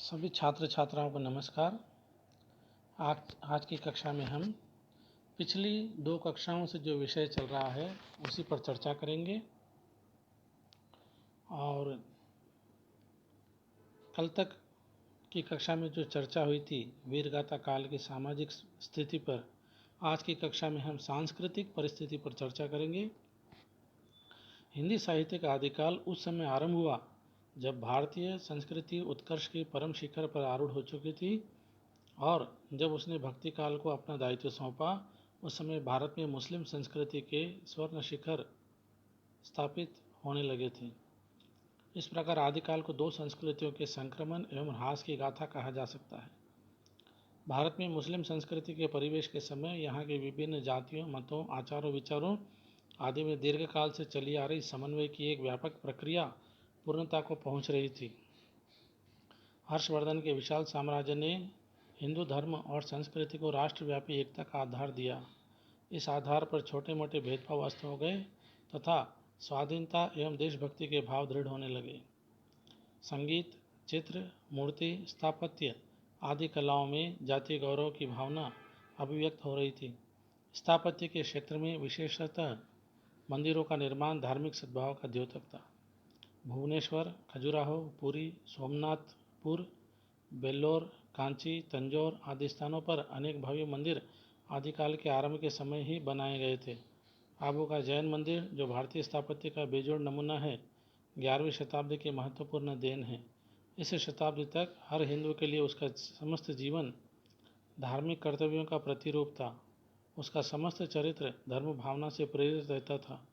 सभी छात्र छात्राओं को नमस्कार। आज की कक्षा में हम पिछली 2 कक्षाओं से जो विषय चल रहा है उसी पर चर्चा करेंगे। और कल तक की कक्षा में जो चर्चा हुई थी वीरगाथा काल की सामाजिक स्थिति पर, आज की कक्षा में हम सांस्कृतिक परिस्थिति पर चर्चा करेंगे। हिंदी साहित्य का आदिकाल उस समय आरंभ हुआ जब भारतीय संस्कृति उत्कर्ष के परम शिखर पर आरूढ़ हो चुकी थी और जब उसने भक्ति काल को अपना दायित्व सौंपा, उस समय भारत में मुस्लिम संस्कृति के स्वर्ण शिखर स्थापित होने लगे थे। इस प्रकार आदिकाल को 2 संस्कृतियों के संक्रमण एवं ह्रास की गाथा कहा जा सकता है। भारत में मुस्लिम संस्कृति के परिवेश के समय यहाँ के विभिन्न जातियों, मतों, आचारों, विचारों आदि में दीर्घकाल से चली आ रही समन्वय की एक व्यापक प्रक्रिया पूर्णता को पहुँच रही थी। हर्षवर्धन के विशाल साम्राज्य ने हिंदू धर्म और संस्कृति को राष्ट्रव्यापी एकता का आधार दिया। इस आधार पर छोटे मोटे भेदभाव अस्त हो गए तथा स्वाधीनता एवं देशभक्ति के भाव दृढ़ होने लगे। संगीत, चित्र, मूर्ति, स्थापत्य आदि कलाओं में जातीय गौरव की भावना अभिव्यक्त हो रही थी। स्थापत्य के क्षेत्र में विशेषतः मंदिरों का निर्माण धार्मिक सद्भाव का द्योतक था। भुवनेश्वर, खजुराहो, पुरी, सोमनाथपुर, बेल्लोर, कांची, तंजौर आदि स्थानों पर अनेक भव्य मंदिर आदिकाल के आरंभ के समय ही बनाए गए थे। आबू का जैन मंदिर, जो भारतीय स्थापत्य का बेजोड़ नमूना है, 11वीं शताब्दी की महत्वपूर्ण देन है। इस शताब्दी तक हर हिंदू के लिए उसका समस्त जीवन धार्मिक कर्तव्यों का प्रतिरूप था। उसका समस्त चरित्र धर्म भावना से प्रेरित रहता था।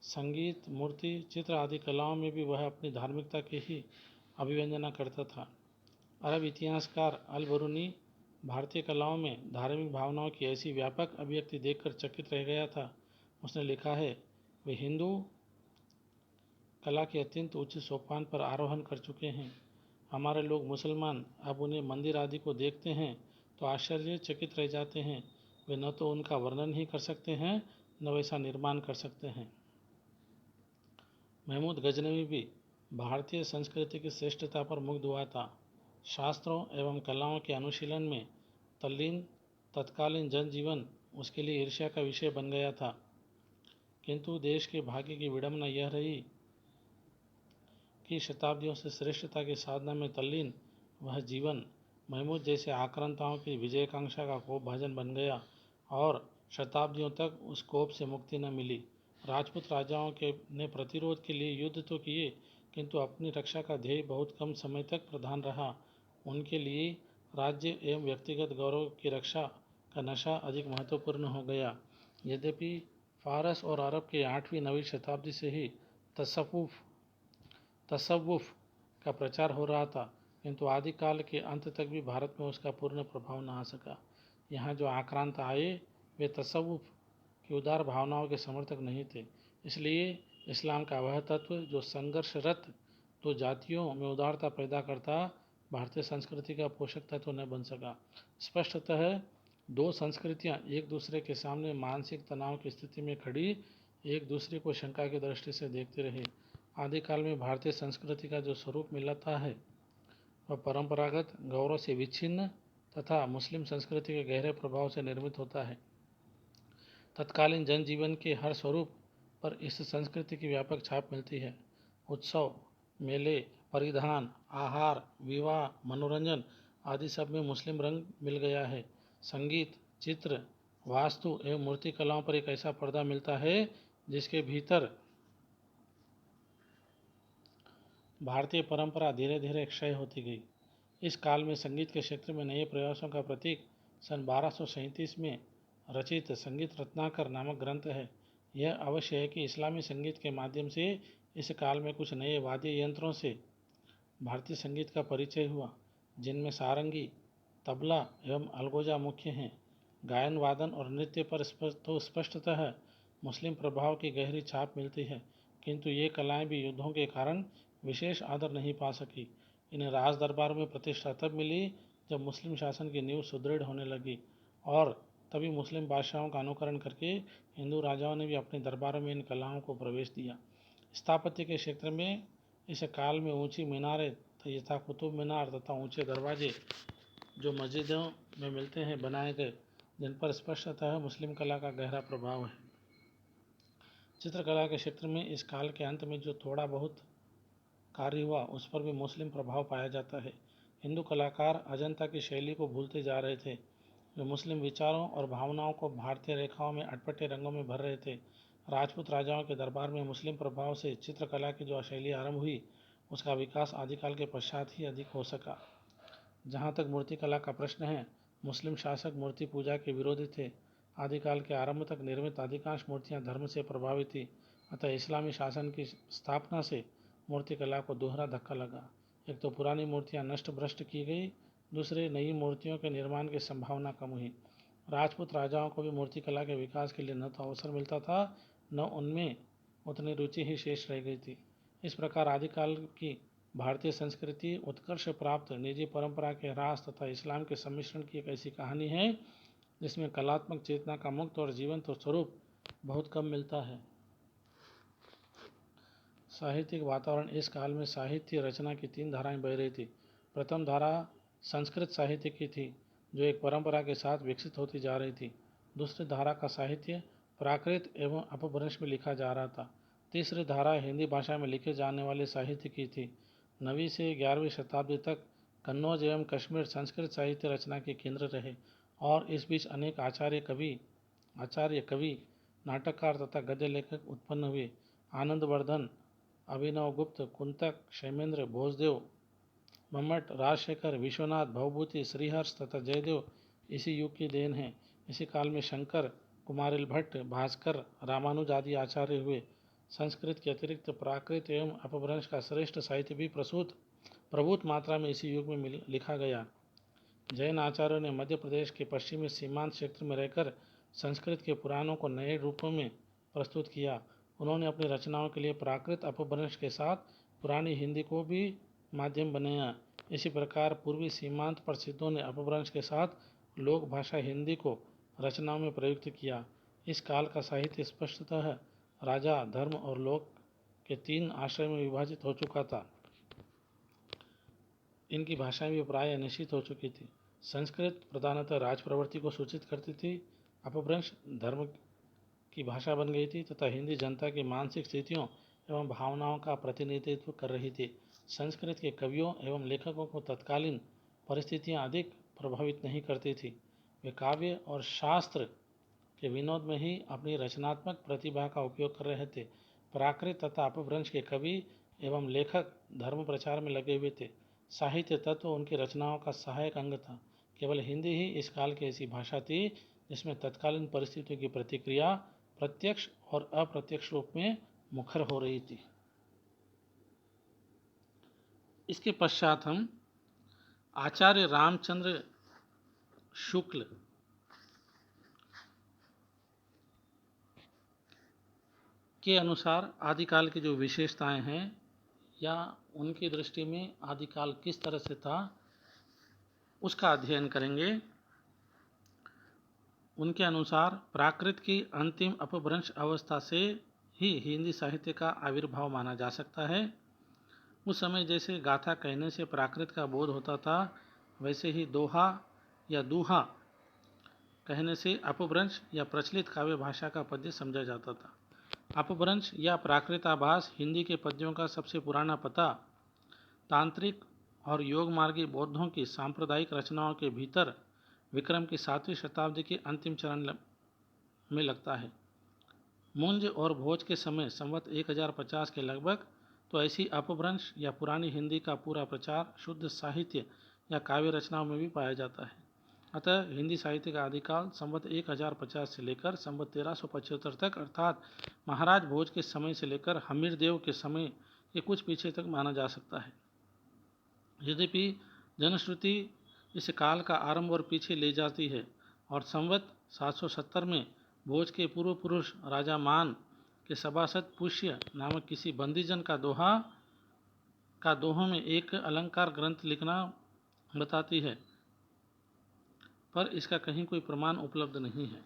संगीत, मूर्ति, चित्र आदि कलाओं में भी वह अपनी धार्मिकता की ही अभिव्यंजना करता था। अरब इतिहासकार अल-बरूनी भारतीय कलाओं में धार्मिक भावनाओं की ऐसी व्यापक अभिव्यक्ति देखकर चकित रह गया था। उसने लिखा है, वे हिंदू कला के अत्यंत उच्च सोपान पर आरोहण कर चुके हैं। हमारे लोग मुसलमान अब उन्हें मंदिर आदि को देखते हैं तो आश्चर्यचकित रह जाते हैं। वे न तो उनका वर्णन ही कर सकते हैं, न वैसा निर्माण कर सकते हैं। महमूद गजनवी भी भारतीय संस्कृति की श्रेष्ठता पर मुग्ध हुआ था। शास्त्रों एवं कलाओं के अनुशीलन में तल्लीन तत्कालीन जनजीवन उसके लिए ईर्ष्या का विषय बन गया था। किंतु देश के भाग्य की विडंबना यह रही कि शताब्दियों से श्रेष्ठता की साधना में तल्लीन वह जीवन महमूद जैसे आक्रांताओं की विजयकांक्षा का कोप भाजन बन गया और शताब्दियों तक उस कोप से मुक्ति न मिली। राजपूत राजाओं के ने प्रतिरोध के लिए युद्ध तो किए, किंतु अपनी रक्षा का ध्येय बहुत कम समय तक प्रधान रहा। उनके लिए राज्य एवं व्यक्तिगत गौरव की रक्षा का नशा अधिक महत्वपूर्ण हो गया। यद्यपि फारस और अरब के 8वीं-9वीं शताब्दी से ही तसव्वुफ का प्रचार हो रहा था, किंतु आदिकाल के अंत तक भी भारत में उसका पूर्ण प्रभाव न आ सका। यहाँ जो आक्रांत आए वे तसव्वुफ की उदार भावनाओं के समर्थक नहीं थे। इसलिए इस्लाम का वह तत्व जो संघर्षरत 2 जातियों में उदारता पैदा करता, भारतीय संस्कृति का पोषक तत्व न बन सका। स्पष्टतः 2 संस्कृतियाँ एक दूसरे के सामने मानसिक तनाव की स्थिति में खड़ी एक दूसरे को शंका की दृष्टि से देखते रहे। आदिकाल में भारतीय संस्कृति का जो स्वरूप मिलता है वह परंपरागत गौरव से विच्छिन्न तथा मुस्लिम संस्कृति के गहरे प्रभाव से निर्मित होता है। तत्कालीन जनजीवन के हर स्वरूप पर इस संस्कृति की व्यापक छाप मिलती है। उत्सव, मेले, परिधान, आहार, विवाह, मनोरंजन आदि सब में मुस्लिम रंग मिल गया है। संगीत, चित्र, वास्तु एवं मूर्ति कलाओं पर एक ऐसा पर्दा मिलता है जिसके भीतर भारतीय परंपरा धीरे धीरे क्षय होती गई। इस काल में संगीत के क्षेत्र में नए प्रयासों का प्रतीक सन 1237 में रचित संगीत रत्नाकर नामक ग्रंथ है। यह अवश्य है कि इस्लामी संगीत के माध्यम से इस काल में कुछ नए वाद्य यंत्रों से भारतीय संगीत का परिचय हुआ, जिनमें सारंगी, तबला एवं अलगोजा मुख्य हैं। गायन, वादन और नृत्य पर तो स्पष्टतः मुस्लिम प्रभाव की गहरी छाप मिलती है, किंतु ये कलाएं भी युद्धों के कारण विशेष आदर नहीं पा सकी। इन्हें राज दरबार में प्रतिष्ठा तब मिली जब मुस्लिम शासन की नींव सुदृढ़ होने लगी और तभी मुस्लिम बादशाहों का अनुकरण करके हिंदू राजाओं ने भी अपने दरबारों में इन कलाओं को प्रवेश दिया। स्थापत्य के क्षेत्र में इस काल में ऊंची मीनारें यथा कुतुब मीनार तथा ऊंचे दरवाजे जो मस्जिदों में मिलते हैं बनाए गए, जिन पर स्पष्टतः मुस्लिम कला का गहरा प्रभाव है। चित्रकला के क्षेत्र में इस काल के अंत में जो थोड़ा बहुत कार्य हुआ उस पर भी मुस्लिम प्रभाव पाया जाता है। हिंदू कलाकार अजंता की शैली को भूलते जा रहे थे, जो मुस्लिम विचारों और भावनाओं को भारतीय रेखाओं में अटपटे रंगों में भर रहे थे। राजपूत राजाओं के दरबार में मुस्लिम प्रभाव से चित्रकला की जो शैली आरंभ हुई, उसका विकास आदिकाल के पश्चात ही अधिक हो सका। जहाँ तक मूर्तिकला का प्रश्न है, मुस्लिम शासक मूर्ति पूजा के विरोधी थे। आदिकाल के आरंभ तक निर्मित अधिकांश मूर्तियाँ धर्म से प्रभावित थी, अतः इस्लामी शासन की स्थापना से मूर्तिकला को दोहरा धक्का लगा। एक तो पुरानी मूर्तियाँ नष्ट भ्रष्ट की गई, दूसरे नई मूर्तियों के निर्माण की संभावना कम हुई। राजपूत राजाओं को भी मूर्तिकला के विकास के लिए न तो अवसर मिलता था, न उनमें उतनी रुचि ही शेष रह गई थी। इस प्रकार आदिकाल की भारतीय संस्कृति उत्कर्ष प्राप्त निजी परंपरा के ह्रास तथा इस्लाम के सम्मिश्रण की एक ऐसी कहानी है जिसमें कलात्मक चेतना का मुक्त और जीवंत स्वरूप बहुत कम मिलता है। साहित्यिक वातावरण इस काल में साहित्य रचना की 3 धाराएं बह रही थी। प्रथम धारा संस्कृत साहित्य की थी, जो एक परंपरा के साथ विकसित होती जा रही थी। दूसरी धारा का साहित्य प्राकृत एवं अपभ्रंश में लिखा जा रहा था। तीसरी धारा हिंदी भाषा में लिखे जाने वाले साहित्य की थी। 9वीं से 11वीं शताब्दी तक कन्नौज एवं कश्मीर संस्कृत साहित्य रचना के केंद्र रहे और इस बीच अनेक आचार्य कवि, नाटककार तथा गद्य लेखक उत्पन्न हुए। आनंदवर्धन, अभिनव गुप्त, कुंतक, क्षेमेंद्र, भोजदेव, मम्मट, राजशेखर, विश्वनाथ, भवभूति, श्रीहर्ष तथा जयदेव इसी युग की देन है। इसी काल में शंकर, कुमारिल भट्ट, भास्कर, रामानुज आदि आचार्य हुए। संस्कृत के अतिरिक्त प्राकृत एवं अपभ्रंश का श्रेष्ठ साहित्य भी प्रभुत मात्रा में इसी युग में लिखा गया। जैन आचार्यों ने मध्य प्रदेश के पश्चिमी सीमांत क्षेत्र में रहकर संस्कृत के पुराणों को नए रूपों में प्रस्तुत किया। उन्होंने अपनी रचनाओं के लिए प्राकृत अपभ्रंश के साथ पुरानी हिंदी को भी माध्यम बनाया। इसी प्रकार पूर्वी सीमांत प्रसिद्धों ने अपभ्रंश के साथ लोक भाषा हिंदी को रचनाओं में प्रयुक्त किया। इस काल का साहित्य स्पष्टतः राजा, धर्म और लोक के 3 आश्रय में विभाजित हो चुका था। इनकी भाषाएं भी प्राय निश्चित हो चुकी थी। संस्कृत प्रधानतः राज प्रवृत्ति को सूचित करती थी, अपभ्रंश धर्म की भाषा बन गई थी तथा हिंदी जनता की मानसिक स्थितियों एवं भावनाओं का प्रतिनिधित्व कर रही थी। संस्कृत के कवियों एवं लेखकों को तत्कालीन परिस्थितियां अधिक प्रभावित नहीं करती थी। वे काव्य और शास्त्र के विनोद में ही अपनी रचनात्मक प्रतिभा का उपयोग कर रहे थे। प्राकृत तथा अपभ्रंश के कवि एवं लेखक धर्म प्रचार में लगे हुए थे। साहित्य तत्व उनकी रचनाओं का सहायक अंग था। केवल हिंदी ही इस काल की ऐसी भाषा थी जिसमें तत्कालीन परिस्थितियों की प्रतिक्रिया प्रत्यक्ष और अप्रत्यक्ष रूप में मुखर हो रही थी। इसके पश्चात हम आचार्य रामचंद्र शुक्ल के अनुसार आदिकाल की जो विशेषताएं हैं या उनकी दृष्टि में आदिकाल किस तरह से था उसका अध्ययन करेंगे। उनके अनुसार प्राकृत की अंतिम अपभ्रंश अवस्था से ही हिंदी साहित्य का आविर्भाव माना जा सकता है। उस समय जैसे गाथा कहने से प्राकृत का बोध होता था, वैसे ही दोहा या दूहा कहने से अपभ्रंश या प्रचलित काव्य भाषा का पद्य समझा जाता था। अपभ्रंश या प्राकृताभास हिंदी के पद्यों का सबसे पुराना पता तांत्रिक और योग मार्गी बौद्धों की सांप्रदायिक रचनाओं के भीतर विक्रम की 7वीं शताब्दी के अंतिम चरण में लगता है। मुंज और भोज के समय संवत 1050 के लगभग तो ऐसी अपभ्रंश या पुरानी हिंदी का पूरा प्रचार शुद्ध साहित्य या काव्य रचनाओं में भी पाया जाता है। अतः हिंदी साहित्य का आदिकाल संवत 1050 से लेकर संवत 1375 तक अर्थात महाराज भोज के समय से लेकर हमीरदेव के समय के कुछ पीछे तक माना जा सकता है। यद्यपि जनश्रुति इस काल का आरंभ और पीछे ले जाती है और संवत 770 में भोज के पूर्व पुरुष राजा मान के सभासद पुष्य नामक किसी बंदीजन का दोहों में एक अलंकार ग्रंथ लिखना बताती है, पर इसका कहीं कोई प्रमाण उपलब्ध नहीं है।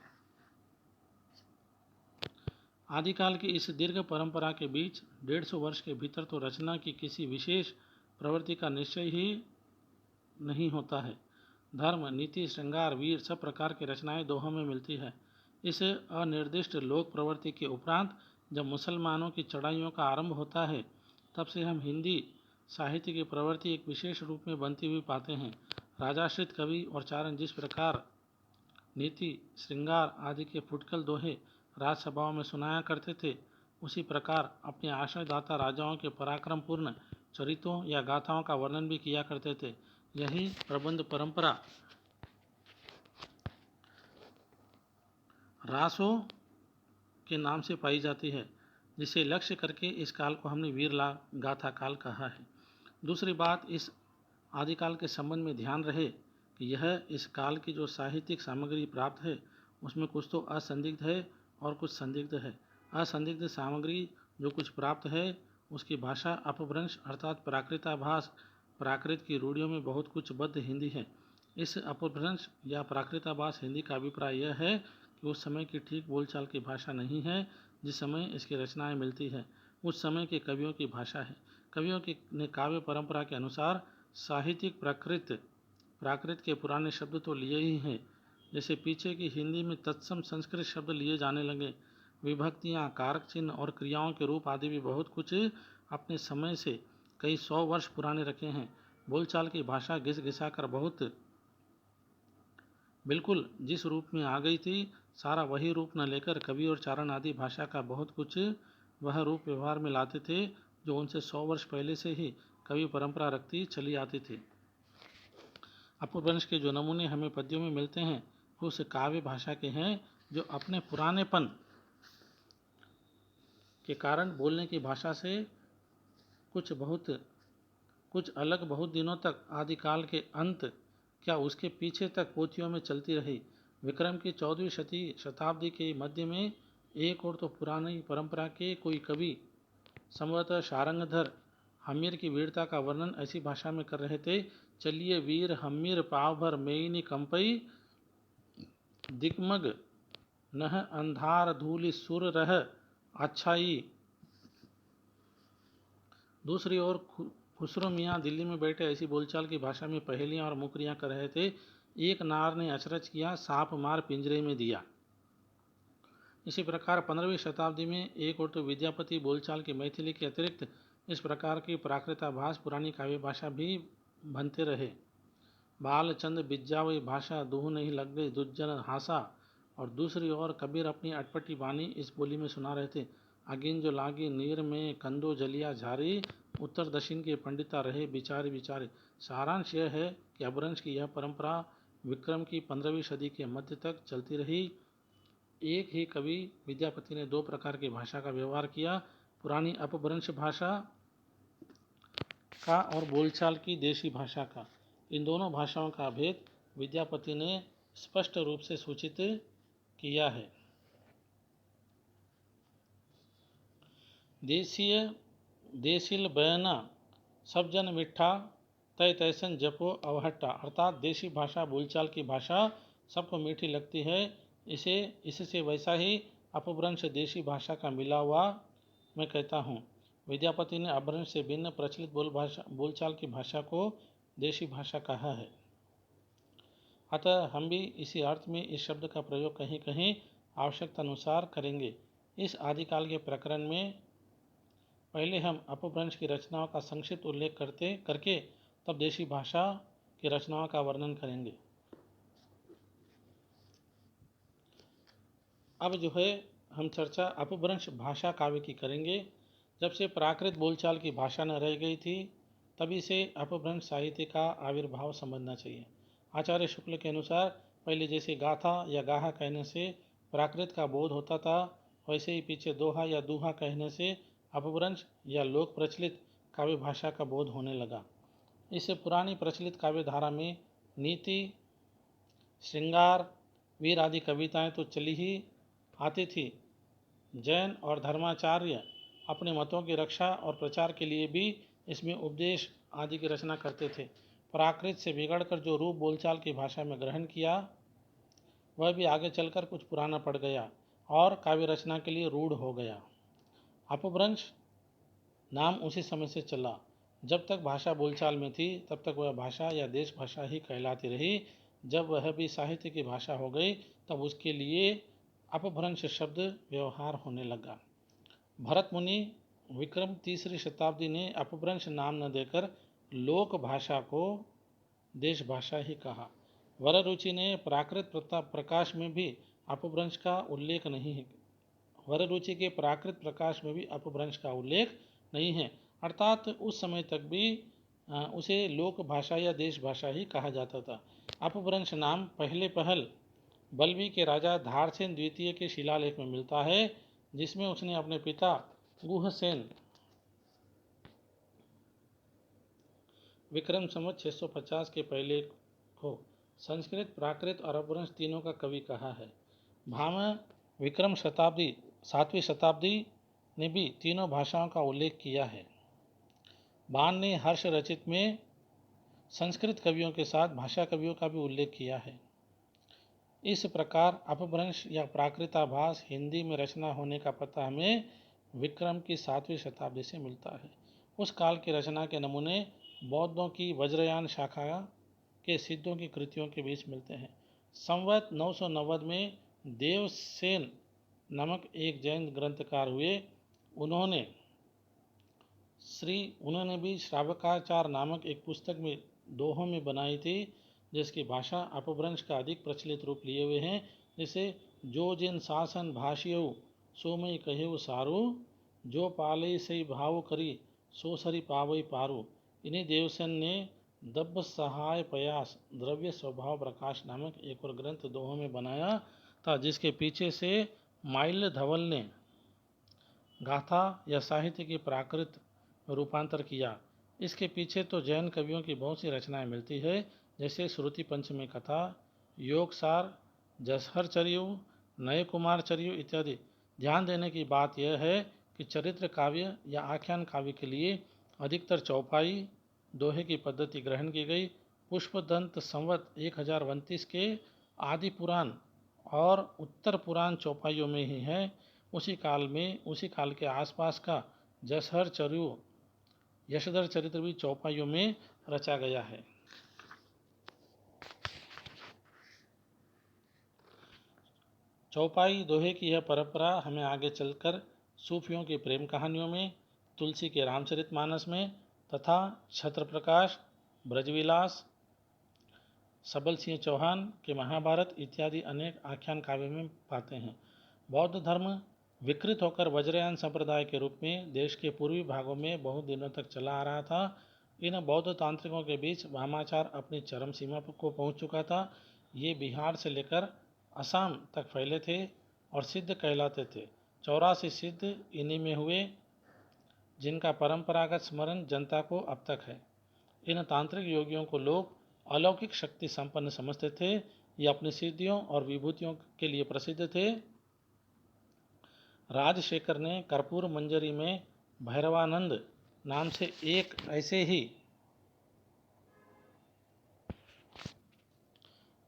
आदिकाल की इस दीर्घ परंपरा के बीच 150 वर्ष के भीतर तो रचना की किसी विशेष प्रवृत्ति का निश्चय ही नहीं होता है। धर्म, नीति, श्रृंगार, वीर सब प्रकार की रचनाएं दोहों में मिलती है। इस अनिर्दिष्ट लोक प्रवृत्ति के उपरांत जब मुसलमानों की चढ़ाइयों का आरंभ होता है, तब से हम हिंदी साहित्य की प्रवृत्ति एक विशेष रूप में बनती हुई पाते हैं। राजाश्रित कवि और चारण जिस प्रकार नीति, श्रृंगार आदि के फुटकल दोहे राजसभाओं में सुनाया करते थे, उसी प्रकार अपने आश्रयदाता राजाओं के पराक्रमपूर्ण चरित्रों या गाथाओं का वर्णन भी किया करते थे। यही प्रबंध परंपरा रासों के नाम से पाई जाती है, जिसे लक्ष्य करके इस काल को हमने वीर गाथा काल कहा है। दूसरी बात, इस आदिकाल के संबंध में ध्यान रहे कि यह इस काल की जो साहित्यिक सामग्री प्राप्त है, उसमें कुछ तो असंदिग्ध है और कुछ संदिग्ध है। असंदिग्ध सामग्री जो कुछ प्राप्त है, उसकी भाषा अपभ्रंश अर्थात प्राकृताभास, प्राकृत की रूढ़ियों में बहुत कुछ बद्ध हिंदी है। इस अपभ्रंश या प्राकृताभास हिंदी का अभिप्राय यह है कि उस समय की ठीक बोलचाल की भाषा नहीं है जिस समय इसकी रचनाएं मिलती है, उस समय के कवियों की भाषा है। कवियों की ने काव्य परंपरा के अनुसार साहित्यिक प्राकृत के पुराने शब्द तो लिए ही हैं, जैसे पीछे की हिंदी में तत्सम संस्कृत शब्द लिए जाने लगे। विभक्तियाँ, कारक चिन्ह और क्रियाओं के रूप आदि भी बहुत कुछ अपने समय से कई 100 वर्ष पुराने रखे हैं। बोलचाल की भाषा घिस घिसा कर बहुत बिल्कुल जिस रूप में आ गई थी, सारा वही रूप न लेकर कवि और चारण आदि भाषा का बहुत कुछ वह रूप व्यवहार में लाते थे जो उनसे 100 वर्ष पहले से ही कवि परंपरा रखती चली आती थी। अपभ्रंश के जो नमूने हमें पद्यों में मिलते हैं, उस काव्य भाषा के हैं जो अपने पुरानेपन के कारण बोलने की भाषा से कुछ अलग बहुत दिनों तक आदिकाल के अंत क्या उसके पीछे तक पोथियों में चलती रही। विक्रम की 14वीं शताब्दी के मध्य में एक और तो पुरानी परंपरा के कोई कवि संभवतः शारंगधर हम्मीर की वीरता का वर्णन ऐसी भाषा में कर रहे थे, चलिए वीर हम्मीर पाव भर मेइनी कंपई, दिग्मग नह अंधार धूलि सुर रह अच्छाई। दूसरी ओर खुसरो मियाँ दिल्ली में बैठे ऐसी बोलचाल की भाषा में पहेलियाँ और मुकरियाँ कर रहे थे। एक नार ने अचरज किया, सांप मार पिंजरे में दिया। इसी प्रकार 15वीं शताब्दी में एक और तो विद्यापति बोलचाल की मैथिली के अतिरिक्त इस प्रकार की प्राकृताभास पुरानी काव्य भाषा भी बनते रहे। बालचंद बिज्जावई भाषा दूह नहीं लग गई दुज्जन हासा। और दूसरी ओर कबीर अपनी अटपटी वाणी इस बोली में सुना रहे थे, अगिन जो लागी नीर में कंदो जलिया झारी, उत्तर दक्षिण के पंडिता रहे बिचारे बिचारे। सारांश यह है कि अपभ्रंश की यह परंपरा विक्रम की 15वीं सदी के मध्य तक चलती रही। एक ही कवि विद्यापति ने 2 प्रकार की भाषा का व्यवहार किया, पुरानी अपभ्रंश भाषा का और बोलचाल की देशी भाषा का। इन दोनों भाषाओं का भेद विद्यापति ने स्पष्ट रूप से सूचित किया है। देशील बयाना सब जन मिठा तय तैसन जपो अवहट्टा, अर्थात देशी भाषा बोलचाल की भाषा सबको मीठी लगती है, इससे वैसा ही अपभ्रंश देशी भाषा का मिला हुआ मैं कहता हूँ। विद्यापति ने अपभ्रंश से भिन्न प्रचलित बोलचाल की भाषा को देशी भाषा कहा है। अतः हम भी इसी अर्थ में इस शब्द का प्रयोग कहीं कहीं आवश्यकता अनुसार करेंगे। इस आदिकाल के प्रकरण में पहले हम अपभ्रंश की रचनाओं का संक्षिप्त उल्लेख करके तब देशी भाषा की रचनाओं का वर्णन करेंगे। अब जो है हम चर्चा अपभ्रंश भाषा काव्य की करेंगे। जब से प्राकृत बोलचाल की भाषा न रह गई थी, तभी से अपभ्रंश साहित्य का आविर्भाव समझना चाहिए। आचार्य शुक्ल के अनुसार पहले जैसे गाथा या गाहा कहने से प्राकृत का बोध होता था, वैसे ही पीछे दोहा या दूहा कहने से अपभ्रंश या लोक प्रचलित काव्य भाषा का बोध होने लगा। इससे पुरानी प्रचलित काव्य धारा में नीति, श्रृंगार, वीर आदि कविताएं तो चली ही आती थी। जैन और धर्माचार्य अपने मतों की रक्षा और प्रचार के लिए भी इसमें उपदेश आदि की रचना करते थे। प्राकृत से बिगड़कर जो रूप बोलचाल की भाषा में ग्रहण किया, वह भी आगे चलकर कुछ पुराना पड़ गया और काव्य रचना के लिए रूढ़ हो गया। अपभ्रंश नाम उसी समय से चला। जब तक भाषा बोलचाल में थी तब तक वह भाषा या देश भाषा ही कहलाती रही। जब वह भी साहित्य की भाषा हो गई तब उसके लिए अपभ्रंश शब्द व्यवहार होने लगा। भरत मुनि विक्रम तीसरी शताब्दी ने अपभ्रंश नाम न देकर लोक भाषा को देश भाषा ही कहा। वररुचि ने प्राकृत प्रकाश में भी अपभ्रंश का उल्लेख नहीं है। वररुचि के प्राकृत प्रकाश में भी अपभ्रंश का उल्लेख नहीं है, अर्थात उस समय तक भी उसे लोक भाषा या देश भाषा ही कहा जाता था। अपभ्रंश नाम पहले पहल बल्बी के राजा धारसेन द्वितीय के शिलालेख में मिलता है, जिसमें उसने अपने पिता गुहसेन विक्रम संवत 650 के पहले को संस्कृत, प्राकृत और अपभ्रंश तीनों का कवि कहा है। भामह विक्रम शताब्दी 7वीं शताब्दी ने भी तीनों भाषाओं का उल्लेख किया है। बाण ने हर्ष रचित में संस्कृत कवियों के साथ भाषा कवियों का भी उल्लेख किया है। इस प्रकार अपभ्रंश या प्राकृताभास हिंदी में रचना होने का पता हमें विक्रम की 7वीं शताब्दी से मिलता है। उस काल की रचना के नमूने बौद्धों की वज्रयान शाखा के सिद्धों की कृतियों के बीच मिलते हैं। संवत 990 में देवसेन नामक एक जैन ग्रंथकार हुए। उन्होंने भी श्रावकाचार नामक एक पुस्तक में दोहों में बनाई थी, जिसकी भाषा अपभ्रंश का अधिक प्रचलित रूप लिए हुए हैं, जिसे जो जिन शासन भाषियऊ सो मई कहेऊ सारू, जो पाले सही भाव करी सो सरी पावई पारू। इन्हीं देवसेन ने दब्ब सहाय प्रयास द्रव्य स्वभाव प्रकाश नामक एक और ग्रंथ दोहों में बनाया था, जिसके पीछे से माइल्य धवल ने गाथा या साहित्य की प्राकृत रूपांतर किया। इसके पीछे तो जैन कवियों की बहुत सी रचनाएं मिलती है, जैसे श्रुति पंचमी कथा, योगसार, जसहर चर्यु, नय कुमार चर्यु इत्यादि। ध्यान देने की बात यह है कि चरित्र काव्य या आख्यान काव्य के लिए अधिकतर चौपाई दोहे की पद्धति ग्रहण की गई। पुष्पदंत संवत 1032 के आदि पुराण और उत्तर पुराण चौपाइयों में ही है। उसी काल के आसपास का जसहर चर्यु यशोधर चरित्र भी चौपाइयों में रचा गया है। चौपाई दोहे की यह परंपरा हमें आगे चलकर सूफियों की प्रेम कहानियों में, तुलसी के रामचरितमानस में तथा छत्रप्रकाश, ब्रजविलास, सबल सिंह चौहान के महाभारत इत्यादि अनेक आख्यान काव्य में पाते हैं। बौद्ध धर्म विकृत होकर वज्रयान संप्रदाय के रूप में देश के पूर्वी भागों में बहुत दिनों तक चला आ रहा था। इन बौद्ध तांत्रिकों के बीच वामाचार अपनी चरम सीमा को पहुंच चुका था। ये बिहार से लेकर असम तक फैले थे और सिद्ध कहलाते थे। 84 सिद्ध इन्हीं में हुए, जिनका परंपरागत स्मरण जनता को अब तक है। इन तांत्रिक योगियों को लोग अलौकिक शक्ति संपन्न समझते थे। ये अपनी सिद्धियों और विभूतियों के लिए प्रसिद्ध थे। राजशेखर ने कर्पूर मंजरी में भैरवानंद नाम से एक ऐसे ही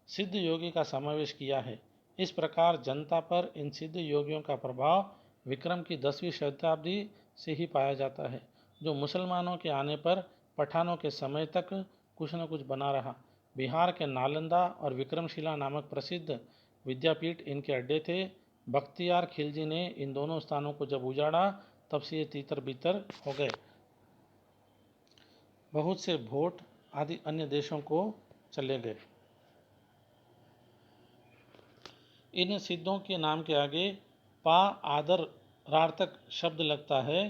सिद्ध योगी का समावेश किया है। इस प्रकार जनता पर इन सिद्ध योगियों का प्रभाव विक्रम की 10वीं शताब्दी से ही पाया जाता है, जो मुसलमानों के आने पर पठानों के समय तक कुछ न कुछ बना रहा। बिहार के नालंदा और विक्रमशिला नामक प्रसिद्ध विद्यापीठ इनके अड्डे थे। बख्तियार खिलजी ने इन दोनों स्थानों को जब उजाड़ा तब से ये तीतर बीतर हो गए। बहुत से भोट आदि अन्य देशों को चले गए। इन सिद्धों के नाम के आगे पा आदरार्थक शब्द लगता है।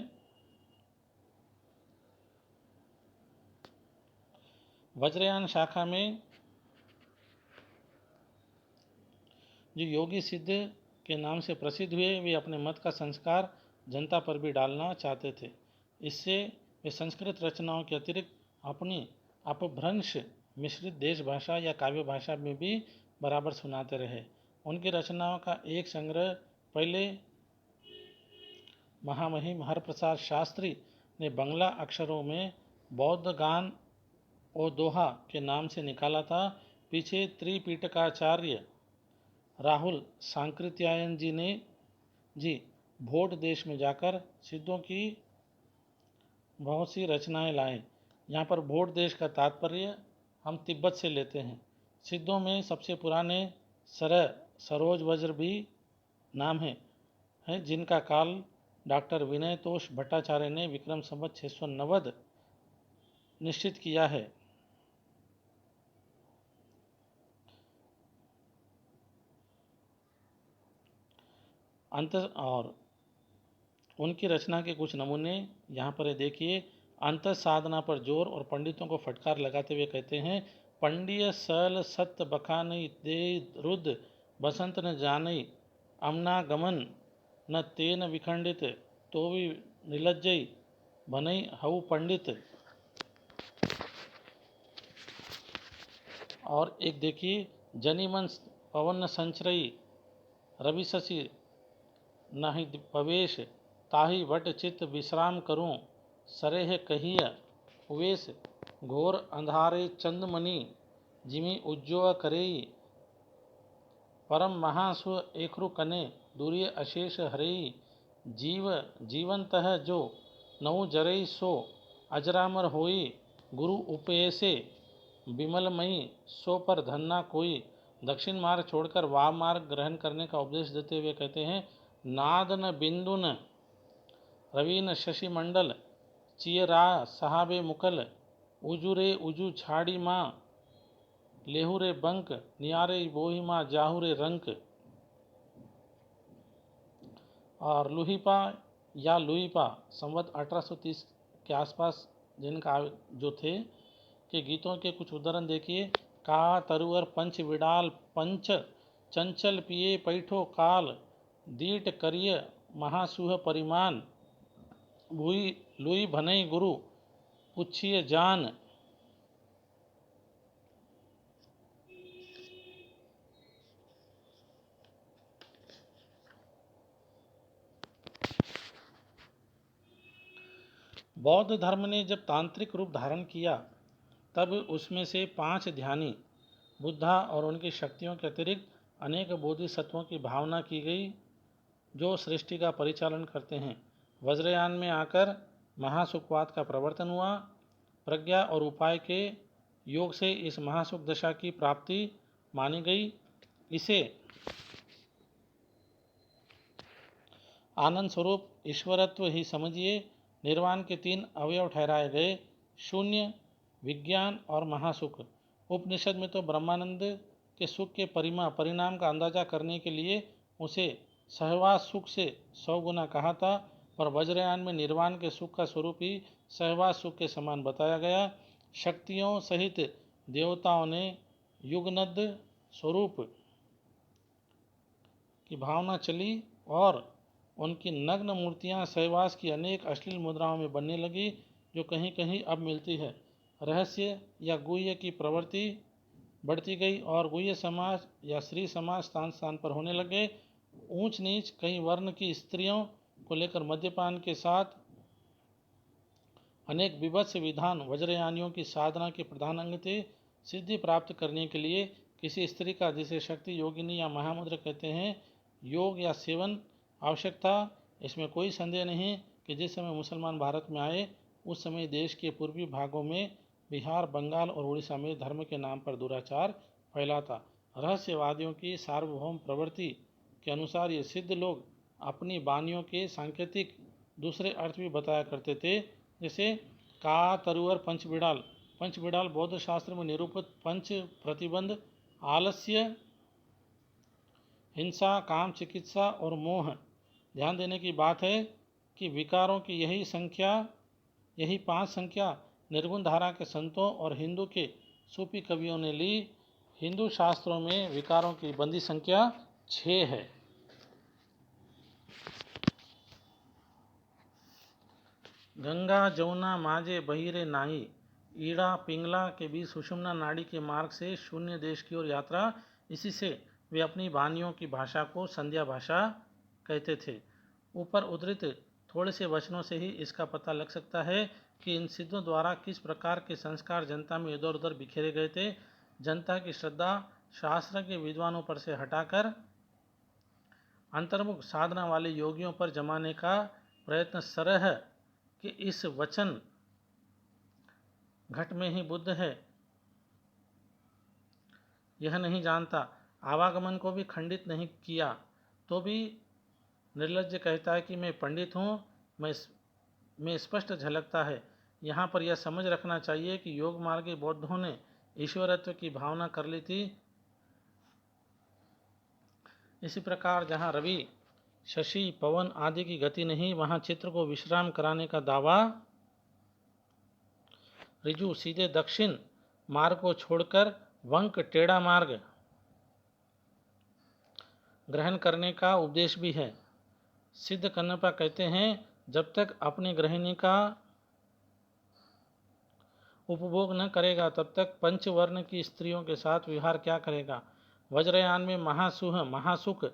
वज्रयान शाखा में जो योगी सिद्ध के नाम से प्रसिद्ध हुए, वे अपने मत का संस्कार जनता पर भी डालना चाहते थे। इससे वे संस्कृत रचनाओं के अतिरिक्त अपनी अपभ्रंश मिश्रित देश भाषा या काव्य भाषा में भी बराबर सुनाते रहे। उनकी रचनाओं का एक संग्रह पहले महामहिम हरप्रसाद शास्त्री ने बंगला अक्षरों में बौद्ध गान ओ दोहा के नाम से निकाला था। पीछे त्रिपिटकाचार्य राहुल सांकृत्यायन जी भोट देश में जाकर सिद्धों की बहुत सी रचनाएं लाए। यहाँ पर भोट देश का तात्पर्य हम तिब्बत से लेते हैं। सिद्धों में सबसे पुराने सरोज वज्र भी नाम है जिनका काल डॉक्टर विनय तोष भट्टाचार्य ने विक्रम संवत 690 निश्चित किया है। अंत और उनकी रचना के कुछ नमूने यहाँ पर देखिए। अंत साधना पर जोर और पंडितों को फटकार लगाते हुए कहते हैं, पंडिय सल सत्य बखानई दे रुद्र बसंत न जानई अमना गमन न तेन विखंडित तो भी निलज्जई बनई हऊ पंडित। और एक देखिए, जनिमन पवन संचरई रवि शशि नाही पवेश ताहि वट चित्त विश्राम करूं सरेह कहिय उवेश घोर अंधारे चंदमणि जिमि उज्ज्वल करेई परम महासु एकरु कने दूरिय अशेष हरेई जीवंतः जो नौ जरई सो अजरामर होई गुरु उपयसे विमलमयी सो पर धन्ना कोई। दक्षिण मार्ग छोड़कर वाम मार्ग ग्रहण करने का उपदेश देते हुए कहते हैं, नादन बिंदुन रवीन शशि मंडल चियरा सहाबे मुकल उजुरे उजू छाड़ी माँ लेहुरे बंक नियारे बोही माँ जाहुरे रंक। और लुहिपा या लुईपा संवत 1830 के आसपास जिनका जो थे के गीतों के कुछ उदाहरण देखिए। का तरुअर पंच विडाल पंच चंचल पिए पैठो काल दीट करिय महासुह परिमान भूई लुई भनई गुरु पुछिय जान। बौद्ध धर्म ने जब तांत्रिक रूप धारण किया तब उसमें से 5 ध्यानी बुद्धा और उनकी शक्तियों के अतिरिक्त अनेक बोधिसत्वों की भावना की गई जो सृष्टि का परिचालन करते हैं। वज्रयान में आकर महासुखवाद का प्रवर्तन हुआ। प्रज्ञा और उपाय के योग से इस महासुख दशा की प्राप्ति मानी गई। इसे आनंद स्वरूप ईश्वरत्व ही समझिए। निर्वाण के 3 अवयव ठहराए गए, शून्य, विज्ञान और महासुख। उपनिषद में तो ब्रह्मानंद के सुख के परिणाम का अंदाजा करने के लिए उसे सहवास सुख से 100 गुना कहा था, पर वज्रयान में निर्वाण के सुख का स्वरूप ही सहवास सुख के समान बताया गया। शक्तियों सहित देवताओं ने युगनद स्वरूप की भावना चली और उनकी नग्न मूर्तियां सहवास की अनेक अश्लील मुद्राओं में बनने लगी जो कहीं कहीं अब मिलती है। रहस्य या गुह्य की प्रवृत्ति बढ़ती गई और गुह्य समाज या स्त्री समाज स्थान स्थान पर होने लगे। ऊंच नीच कई वर्ण की स्त्रियों को लेकर मद्यपान के साथ अनेक विभत्स विधान वज्रयानियों की साधना के प्रधान अंग थे। सिद्धि प्राप्त करने के लिए किसी स्त्री का, जिसे शक्ति योगिनी या महामुद्र कहते हैं, योग या सेवन आवश्यक था। इसमें कोई संदेह नहीं कि जिस समय मुसलमान भारत में आए उस समय देश के पूर्वी भागों में बिहार, बंगाल और उड़ीसा में धर्म के नाम पर दुराचार फैला था। रहस्यवादियों की सार्वभौम प्रवृत्ति के अनुसार ये सिद्ध लोग अपनी वाणियों के सांकेतिक दूसरे अर्थ भी बताया करते थे, जैसे का तरुअर पंचबिडाल। पंचबिडाल बौद्ध शास्त्र में निरूपित पंच प्रतिबंध आलस्य, हिंसा, काम, चिकित्सा और मोह। ध्यान देने की बात है कि विकारों की यही 5 संख्या निर्गुण धारा के संतों और हिंदू के सूफी कवियों ने ली। हिंदू शास्त्रों में विकारों की बंदी संख्या 6 है। गंगा जमुना माजे बहिरे नाही, ईड़ा पिंगला के बीच सुषुम्ना नाड़ी के मार्ग से शून्य देश की ओर यात्रा। इसी से वे अपनी वाणियों की भाषा को संध्या भाषा कहते थे। ऊपर उद्धृत थोड़े से वचनों से ही इसका पता लग सकता है कि इन सिद्धों द्वारा किस प्रकार के संस्कार जनता में इधर उधर बिखेरे गए थे। जनता की श्रद्धा शास्त्र के विद्वानों पर से हटाकर अंतर्मुख साधना वाले योगियों पर जमाने का प्रयत्न सरह के इस वचन घट में ही बुद्ध है यह नहीं जानता, आवागमन को भी खंडित नहीं किया तो भी निर्लज्ज कहता है कि मैं पंडित हूँ, मैं स्पष्ट झलकता है। यहाँ पर यह समझ रखना चाहिए कि योग मार्गी बौद्धों ने ईश्वरत्व की भावना कर ली थी। इसी प्रकार जहाँ रवि, शशि, पवन आदि की गति नहीं, वहाँ चित्र को विश्राम कराने का दावा ऋजु सीधे दक्षिण मार्ग को छोड़कर वंक टेढ़ा मार्ग ग्रहण करने का उपदेश भी है। सिद्ध कन्नपा कहते हैं, जब तक अपनी गृहिणी का उपभोग न करेगा तब तक पंचवर्ण की स्त्रियों के साथ विहार क्या करेगा। वज्रयान में महासुख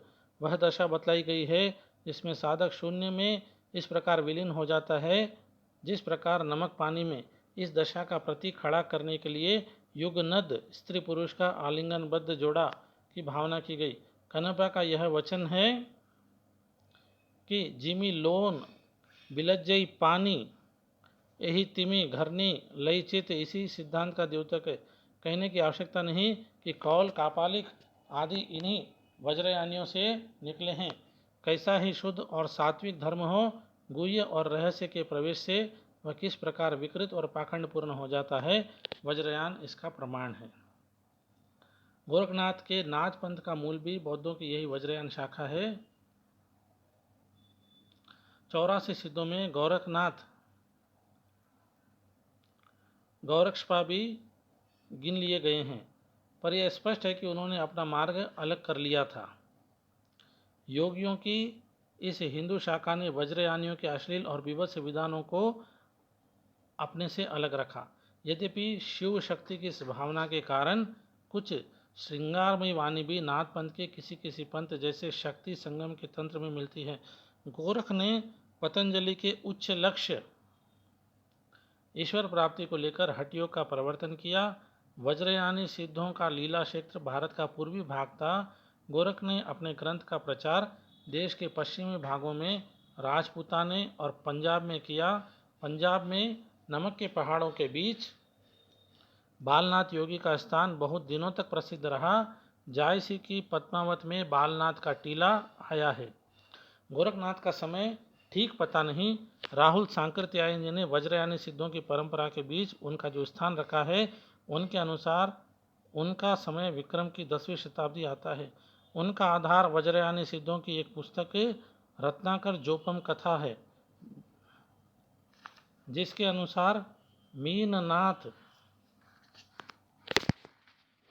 वह दशा बतलाई गई है जिसमें साधक शून्य में इस प्रकार विलीन हो जाता है जिस प्रकार नमक पानी में। इस दशा का प्रतीक खड़ा करने के लिए युगनद स्त्री पुरुष का आलिंगनबद्ध जोड़ा की भावना की गई। कन्नपा का यह वचन है कि जिमी लोन बिलज्जई पानी यही तिमी घरनी लई चित, इसी सिद्धांत का द्योतक है। कहने की आवश्यकता नहीं कि कौल, कापालिक आदि इन्हीं वज्रयानियों से निकले हैं। कैसा ही शुद्ध और सात्विक धर्म हो, गुह्य और रहस्य के प्रवेश से वह किस प्रकार विकृत और पाखंडपूर्ण हो जाता है, वज्रयान इसका प्रमाण है। गोरखनाथ के नाथ पंथ का मूल भी बौद्धों की यही वज्रयान शाखा है। 84 सिद्धों में गौरक्षपा भी गिन लिए गए हैं, पर यह स्पष्ट है कि उन्होंने अपना मार्ग अलग कर लिया था। योगियों की इस हिंदू शाखा ने वज्रयानियों के अश्लील और विभत्स विधानों को अपने से अलग रखा। यद्यपि शिव शक्ति की इस भावना के कारण कुछ श्रृंगारमयी वाणी भी नाथ पंथ के किसी किसी पंथ जैसे शक्ति संगम के तंत्र में मिलती है। गोरख ने पतंजलि के उच्च लक्ष्य ईश्वर प्राप्ति को लेकर हठ योग का प्रवर्तन किया। वज्रयानी सिद्धों का लीला क्षेत्र भारत का पूर्वी भाग था। गोरख ने अपने ग्रंथ का प्रचार देश के पश्चिमी भागों में राजपूताने और पंजाब में किया। पंजाब में नमक के पहाड़ों के बीच बालनाथ योगी का स्थान बहुत दिनों तक प्रसिद्ध रहा। जायसी की पद्मावत में बालनाथ का टीला आया है। गोरखनाथ का समय ठीक पता नहीं। राहुल सांकृत्यायन जी ने वज्रयानी सिद्धों की परंपरा के बीच उनका जो स्थान रखा है, उनके अनुसार उनका समय विक्रम की 10वीं शताब्दी आता है। उनका आधार वज्रयानी सिद्धों की एक पुस्तक रत्नाकर जोपम कथा है, जिसके अनुसार मीननाथ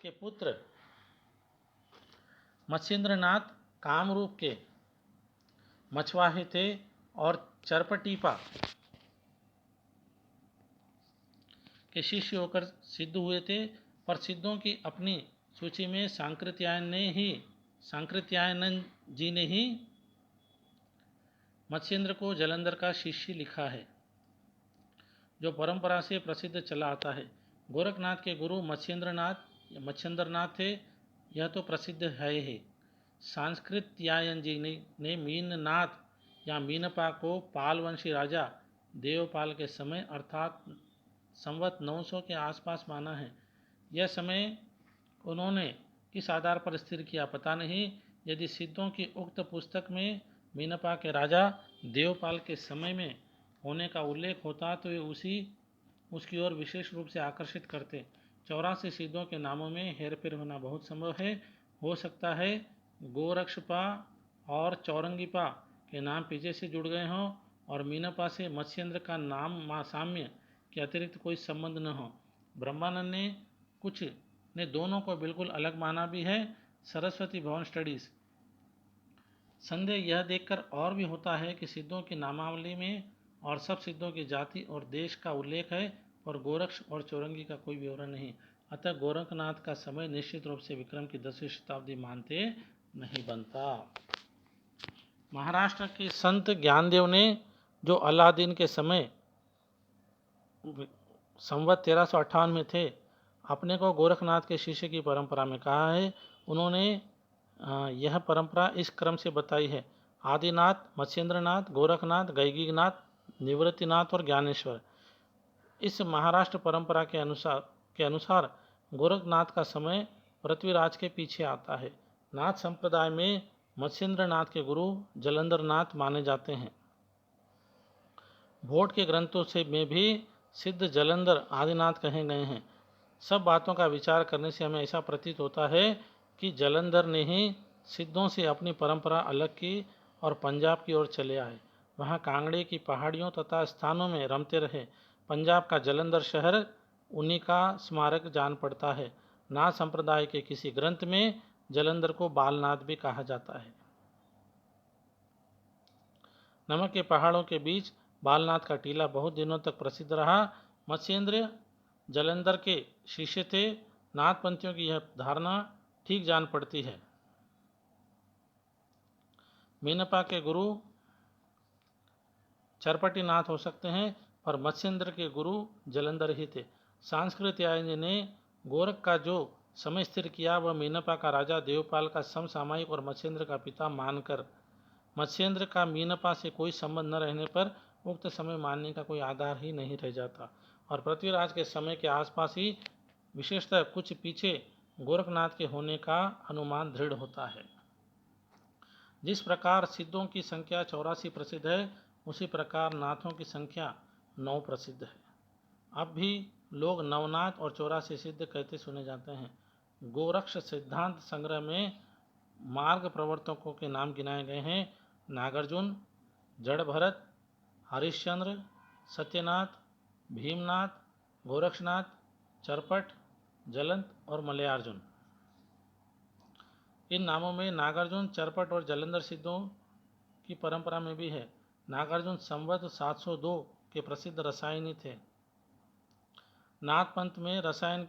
के पुत्र मत्स्येंद्रनाथ कामरूप के मछवाहे थे और चरपटीपा के शिष्य होकर सिद्ध हुए थे। पर सिद्धों की अपनी सूची में सांकृत्यायन जी ने ही मत्स्येंद्र को जलंधर का शिष्य लिखा है, जो परंपरा से प्रसिद्ध चला आता है। गोरखनाथ के गुरु मत्स्येंद्रनाथ थे, यह तो प्रसिद्ध है ही। सांकृत्यायन जी ने मीननाथ या मीनपा को पालवंशी राजा देवपाल के समय अर्थात संवत 900 के आसपास माना है। यह समय उन्होंने किस आधार पर स्थिर किया पता नहीं। यदि सिद्धों की उक्त पुस्तक में मीनपा के राजा देवपाल के समय में होने का उल्लेख होता तो वे उसकी ओर विशेष रूप से आकर्षित करते। 84 सिद्धों के नामों में हेरफेर होना बहुत संभव है। हो सकता है गोरक्षपा और चौरंगीपा के नाम पीछे से जुड़ गए हों और मीनपा से मत्स्येंद्र का नाम साम्य के अतिरिक्त कोई संबंध न हो। ब्रह्मानंद ने कुछ ने दोनों को बिल्कुल अलग माना भी है। सरस्वती भवन स्टडीज। संदेह यह देखकर और भी होता है कि सिद्धों की नामावली में और सब सिद्धों की जाति और देश का उल्लेख है, और गोरक्ष और चौरंगी का कोई विवरण नहीं। अतः गोरखनाथ का समय निश्चित रूप से विक्रम की 10वीं शताब्दी मानते नहीं बनता। महाराष्ट्र के संत ज्ञानदेव ने, जो अलादीन के समय संवत 1358 में थे, अपने को गोरखनाथ के शिष्य की परंपरा में कहा है। उन्होंने यह परंपरा इस क्रम से बताई है: आदिनाथ, मत्स्येंद्रनाथ, गोरखनाथ, गैगीनाथ, निवृत्तिनाथ और ज्ञानेश्वर। इस महाराष्ट्र परंपरा के अनुसार गोरखनाथ का समय पृथ्वीराज के पीछे आता है। नाथ संप्रदाय में मत्स्येंद्र नाथ के गुरु जलंधर नाथ माने जाते हैं। भोट के ग्रंथों से में भी सिद्ध जलंधर आदिनाथ कहे गए हैं। सब बातों का विचार करने से हमें ऐसा प्रतीत होता है कि जलंधर ने ही सिद्धों से अपनी परंपरा अलग की और पंजाब की ओर चले आए। वहाँ कांगड़े की पहाड़ियों तथा स्थानों में रमते रहे। पंजाब का जलंधर शहर उन्हीं का स्मारक जान पड़ता है। नाथ संप्रदाय के किसी ग्रंथ में जलंधर को बालनाथ भी कहा जाता है। नमक के पहाड़ों के बीच बालनाथ का टीला बहुत दिनों तक प्रसिद्ध रहा। मत्स्येंद्र जलंधर के शिष्य थे। नाथपंथियों की यह धारणा ठीक जान पड़ती है। मीनपा के गुरु चरपटी नाथ हो सकते हैं, पर मत्स्येंद्र के गुरु जलंधर ही थे। सांस्कृत्यायन ने गोरख का जो समय स्थिर किया वह मीनपा का राजा देवपाल का समसामयिक और मत्स्येंद्र का पिता मानकर, मत्स्येंद्र का मीनपा से कोई संबंध न रहने पर उक्त समय मानने का कोई आधार ही नहीं रह जाता और पृथ्वीराज के समय के आसपास ही विशेषतः कुछ पीछे गोरखनाथ के होने का अनुमान दृढ़ होता है। जिस प्रकार सिद्धों की संख्या 84 प्रसिद्ध है, उसी प्रकार नाथों की संख्या 9 प्रसिद्ध है। अब भी लोग नवनाथ और 84 सिद्ध कहते सुने जाते हैं। गोरक्ष सिद्धांत संग्रह में मार्ग प्रवर्तकों के नाम गिनाए गए हैं। नागार्जुन, जड़भरत, हरिश्चंद्र, सत्यनाथ, भीमनाथ, गोरक्षनाथ, चरपट, जलंत और मलयार्जुन। इन नामों में नागार्जुन, चरपट और जलंधर सिद्धों की परंपरा में भी है। नागार्जुन संवत 702 के प्रसिद्ध रसायनी थे। नाथपंथ में रसायन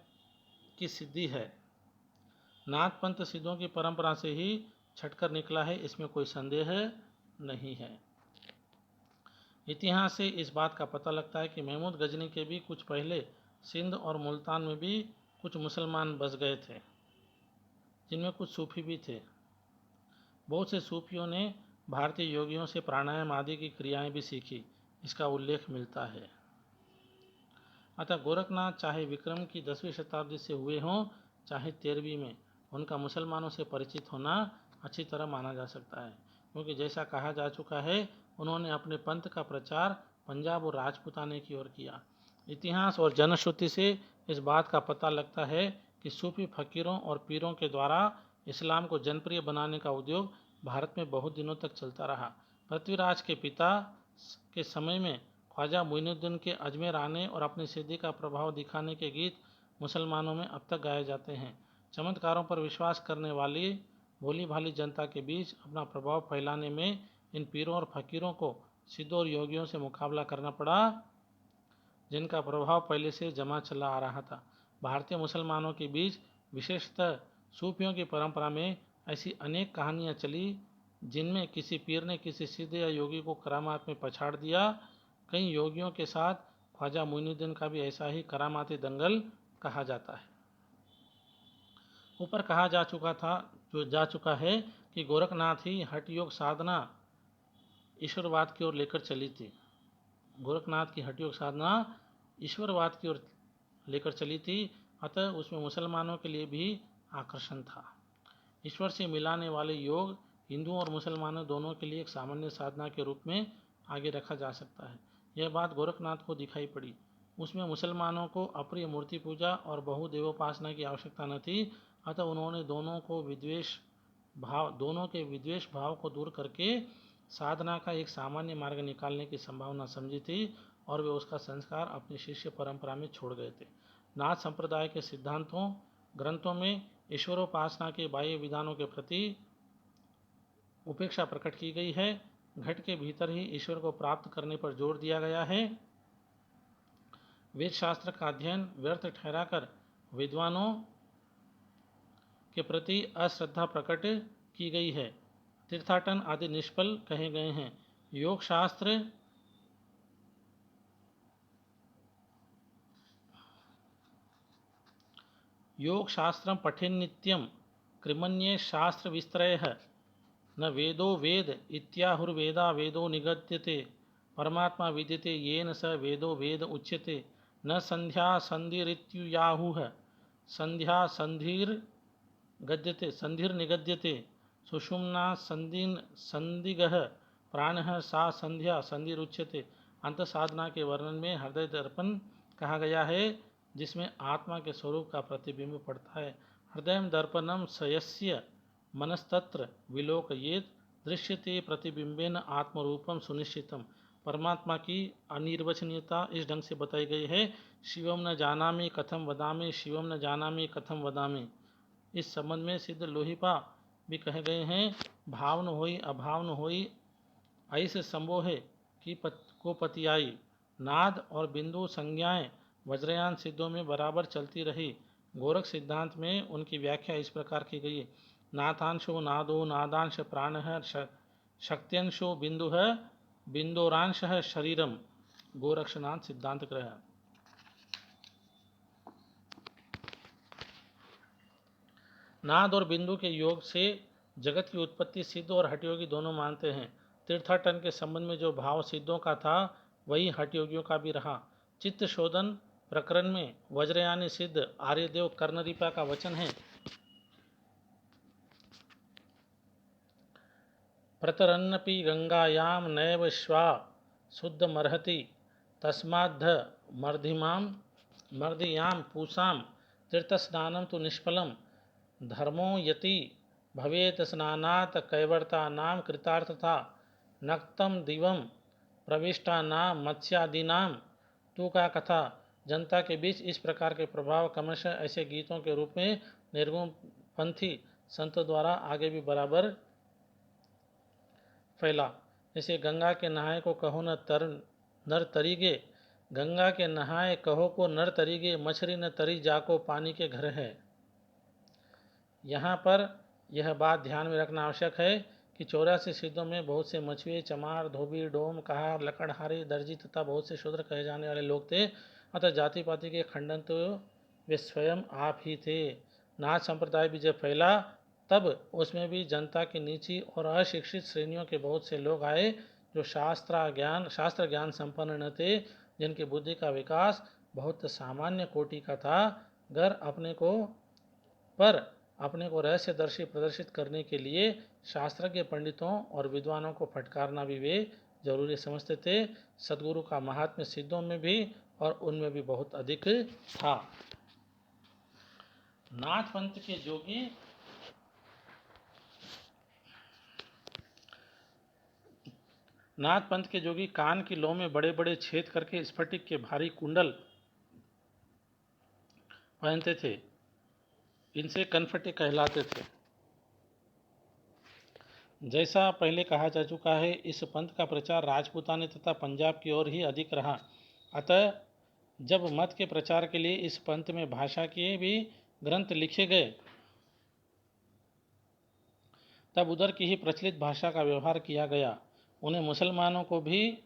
की सिद्धि है। नाथपंथ सिद्धों की परंपरा से ही छटकर निकला है, इसमें कोई संदेह नहीं है। इतिहास से इस बात का पता लगता है कि महमूद गजनी के भी कुछ पहले सिंध और मुल्तान में भी कुछ मुसलमान बस गए थे, जिनमें कुछ सूफी भी थे। बहुत से सूफियों ने भारतीय योगियों से प्राणायाम आदि की क्रियाएं भी सीखी, इसका उल्लेख मिलता है। अतः गोरखनाथ चाहे विक्रम की 10वीं शताब्दी से हुए हों चाहे 13वीं में, उनका मुसलमानों से परिचित होना अच्छी तरह माना जा सकता है, क्योंकि जैसा कहा जा चुका है उन्होंने अपने पंथ का प्रचार पंजाब और राजपूताने की ओर किया। इतिहास और जनश्रुति से इस बात का पता लगता है कि सूफी फकीरों और पीरों के द्वारा इस्लाम को जनप्रिय बनाने का उद्योग भारत में बहुत दिनों तक चलता रहा। पृथ्वीराज के पिता के समय में ख्वाजा मुइनुद्दीन के अजमेर आने और अपनी सिद्धि का प्रभाव दिखाने के गीत मुसलमानों में अब तक गाए जाते हैं। चमत्कारों पर विश्वास करने वाली भोली भाली जनता के बीच अपना प्रभाव फैलाने में इन पीरों और फकीरों को सिद्धों और योगियों से मुकाबला करना पड़ा, जिनका प्रभाव पहले से जमा चला आ रहा था। भारतीय मुसलमानों के बीच विशेषतः सूफियों की परंपरा में ऐसी अनेक कहानियाँ चली, जिनमें किसी पीर ने किसी सिद्ध या योगी को करामात में पछाड़ दिया। कई योगियों के साथ ख्वाजा मुइनुद्दीन का भी ऐसा ही करामाती दंगल कहा जाता है। ऊपर कहा जा चुका है कि गोरखनाथ ही हठ योग साधना ईश्वरवाद की ओर लेकर चली थी। गोरखनाथ की हठ योग साधना ईश्वरवाद की ओर लेकर चली थी, अतः उसमें मुसलमानों के लिए भी आकर्षण था। ईश्वर से मिलाने वाले योग हिंदुओं और मुसलमानों दोनों के लिए एक सामान्य साधना के रूप में आगे रखा जा सकता है। यह बात गोरखनाथ को दिखाई पड़ी। उसमें मुसलमानों को अप्रिय मूर्ति पूजा और बहुदेवोपासना की आवश्यकता न थी, अतः उन्होंने दोनों के विद्वेष भाव को दूर करके साधना का एक सामान्य मार्ग निकालने की संभावना समझी थी और वे उसका संस्कार अपनी शिष्य परंपरा में छोड़ गए थे। नाथ संप्रदाय के सिद्धांतों ग्रंथों में ईश्वरोपासना के बाह्य विधानों के प्रति उपेक्षा प्रकट की गई है। घट के भीतर ही ईश्वर को प्राप्त करने पर जोर दिया गया है। वेद शास्त्र का अध्ययन व्यर्थ ठहराकर विद्वानों के प्रति अश्रद्धा प्रकट की गई है। तीर्थाटन आदि निष्फल कहे गए हैं। योग शास्त्रम पठेन् नित्यं कृमन्ये शास्त्र विस्तरयः न वेदो वेद इत्याहुर्वेदा वेदो निगद्यते परमात्मा विद्यते येन स वेदो वेद उच्यते न संध्या संधिरित्युयाहुः संध्या संधिर निगद्यते सुषुम्ना संदिगः प्राणः सा संध्या संधिरुच्यते। अंत साधना के वर्णन में हृदय दर्पण कहा गया है, जिसमें आत्मा के स्वरूप का प्रतिबिंब पड़ता है। हृदय दर्पणम सयस्य मनस्तत्र विलोकयेत दृश्यते प्रतिबिंबेन आत्मरूपम सुनिश्चितम। परमात्मा की अनिर्वचनीयता इस ढंग से बताई गई है, शिवम न जानामि कथम वदामि, शिवम न जानामि कथम वदामि। इस संबंध में सिद्ध लोहिपा भी कहे गए हैं, भाव न होई अभाव न होई ऐसे संबोहे की को पतियाई। नाद और बिंदु संज्ञाएं वज्रयान सिद्धों में बराबर चलती रही। गोरख सिद्धांत में उनकी व्याख्या इस प्रकार की गई है, नाथांशो नादो नादांश प्राण शक्त्यंशो बिंदु बिंदोरांश शरीरम। गोरक्षनाथ सिद्धांत ग्रह। नाद और बिंदु के योग से जगत की उत्पत्ति सिद्ध और हठयोगी दोनों मानते हैं। तीर्थाटन के संबंध में जो भाव सिद्धों का था वही हठयोगियों का भी रहा। चित्त शोधन प्रकरण में वज्रयानी सिद्ध आर्यदेव कर्णरीपा का वचन है, प्रतरन्नपि गंगायाम नैव श्वा शुद्धमर्हति तस्माद्ध मर्धियाम पूषाम तीर्थस्नानं तु निष्फलम धर्मो यति भवेत स्नानात् कैवर्तानां कृतार्थता नक्तम दिवम प्रविष्टानां मत्स्यादीनां तू का कथा। जनता के बीच इस प्रकार के प्रभाव क्रमशः ऐसे गीतों के रूप में निर्गुण पंथी संतों द्वारा आगे भी बराबर फैला। जैसे गंगा के नहाए को कहो नर तरीगे, गंगा के नहाए कहो को नर तरीगे, मछली न तरी जाको पानी के घर है। यहाँ पर यह बात ध्यान में रखना आवश्यक है कि 84 सिद्धों में बहुत से मछुए, चमार, धोबी, डोम, कहार, लकड़हारे, दर्जी तथा बहुत से शूद्र कहे जाने वाले लोग थे। अतः जाति पाति के खंडन तो वे स्वयं आप ही थे। नाथ संप्रदाय भी जब फैला तब उसमें भी जनता की नीची और अशिक्षित श्रेणियों के बहुत से लोग आए जो शास्त्र ज्ञान संपन्न न थे, जिनकी बुद्धि का विकास बहुत सामान्य कोटि का था। घर अपने को रहस्यदर्शी प्रदर्शित करने के लिए शास्त्रज्ञ पंडितों और विद्वानों को फटकारना भी वे जरूरी समझते थे। सद्गुरु का महात्म्य सिद्धों में भी और उनमें भी बहुत अधिक था। नाथ पंथ के जोगी कान की लौ में बड़े बड़े छेद करके स्फटिक के भारी कुंडल पहनते थे, इनसे कनफटे कहलाते थे। जैसा पहले कहा जा चुका है, इस पंथ का प्रचार राजपूताने तथा पंजाब की ओर ही अधिक रहा। अतः जब मत के प्रचार के लिए इस पंथ में भाषा के भी ग्रंथ लिखे गए, तब उधर की ही प्रचलित भाषा का व्यवहार किया गया। उन्हें मुसलमानों को भी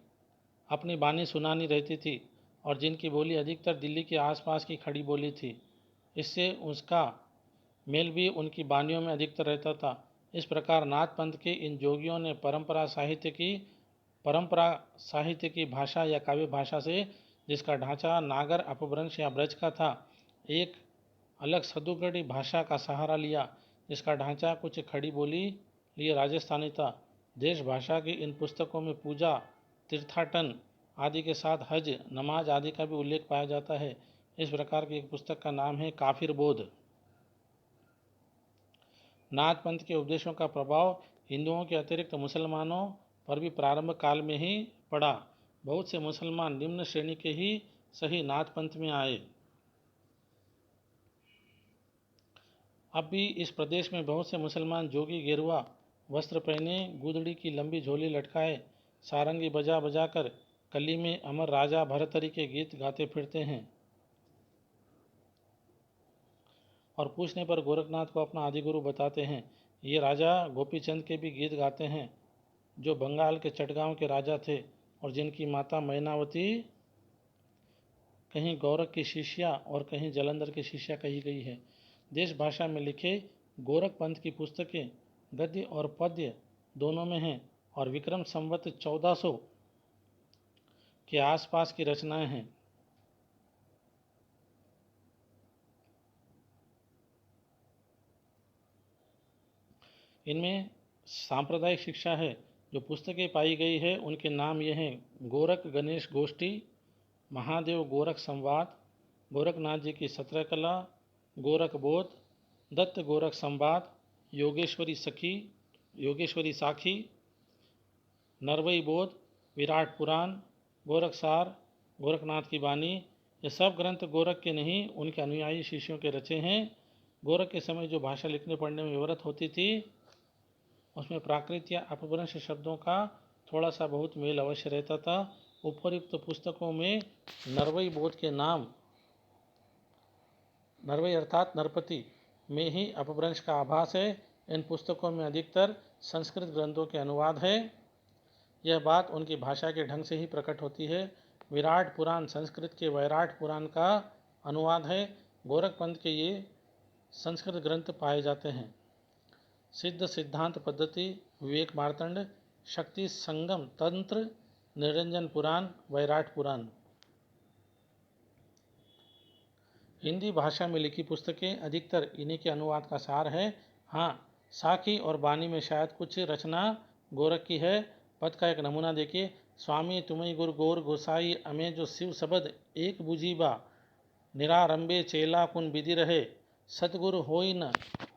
अपनी बानी सुनानी रहती थी और जिनकी बोली अधिकतर दिल्ली के आसपास की खड़ी बोली थी, इससे उसका मेल भी उनकी बानियों में अधिकतर रहता था। इस प्रकार नाथ पंथ के इन जोगियों ने परंपरा साहित्य की भाषा या काव्य भाषा से, जिसका ढांचा नागर अपभ्रंश या ब्रज का था, एक अलग सदुगढ़ी भाषा का सहारा लिया, जिसका ढांचा कुछ खड़ी बोली लिए राजस्थानी था। देश भाषा की इन पुस्तकों में पूजा, तीर्थाटन आदि के साथ हज, नमाज आदि का भी उल्लेख पाया जाता है। इस प्रकार की एक पुस्तक का नाम है काफिर बोध। नाथ पंथ के उपदेशों का प्रभाव हिंदुओं के अतिरिक्त मुसलमानों पर भी प्रारंभ काल में ही पड़ा। बहुत से मुसलमान निम्न श्रेणी के ही सही नाथ पंथ में आए। अब भी इस प्रदेश में बहुत से मुसलमान जोगी गेरुआ वस्त्र पहने, गुदड़ी की लंबी झोली लटकाए, सारंगी बजा बजाकर कली में अमर राजा भरतरी के गीत गाते फिरते हैं और पूछने पर गोरखनाथ को अपना आदिगुरु बताते हैं। ये राजा गोपीचंद के भी गीत गाते हैं, जो बंगाल के चटगांव के राजा थे और जिनकी माता मैनावती कहीं गोरख की शिष्या और कहीं जलंधर की शिष्या कही गई है। देश भाषा में लिखे गोरख पंथ की पुस्तकें गद्य और पद्य दोनों में हैं और विक्रम संवत 1400 के आसपास की रचनाएं हैं। इनमें सांप्रदायिक शिक्षा है। जो पुस्तकें पाई गई है उनके नाम ये हैं: गोरख गणेश गोष्ठी, महादेव गोरख संवाद, गोरखनाथ जी की 17 कला, गोरख बोध, दत्त गोरख संवाद, योगेश्वरी सखी, योगेश्वरी साखी, नरवई बोध, विराट पुराण, गोरखसार, गोरखनाथ की वाणी। ये सब ग्रंथ गोरख के नहीं, उनके अनुयायी शिष्यों के रचे हैं। गोरख के समय जो भाषा लिखने पढ़ने में विवरत होती थी उसमें प्राकृत या अपभ्रंश शब्दों का थोड़ा सा बहुत मेल अवश्य रहता था। उपर्युक्त पुस्तकों में नरवई बोध के नाम, नरवई अर्थात नरपति में ही अपभ्रंश का आभास है। इन पुस्तकों में अधिकतर संस्कृत ग्रंथों के अनुवाद है। यह बात उनकी भाषा के ढंग से ही प्रकट होती है। विराट पुराण संस्कृत के वैराट पुराण का अनुवाद है। गोरख पंथ के ये संस्कृत ग्रंथ पाए जाते हैं: सिद्ध सिद्धांत पद्धति, विवेक मार्तंड, शक्ति संगम तंत्र, निरंजन पुराण, वैराट पुराण। हिंदी भाषा में लिखी पुस्तकें अधिकतर इन्हीं के अनुवाद का सार है। हाँ, साखी और बानी में शायद कुछ रचना गोरख की है। पद का एक नमूना देखिए: स्वामी तुम्हें गुरु गोर गोसाई अमे जो शिव शब्द एक बुझीबा, निरारंभे चेला कुन विधि रहे, सतगुरु होई न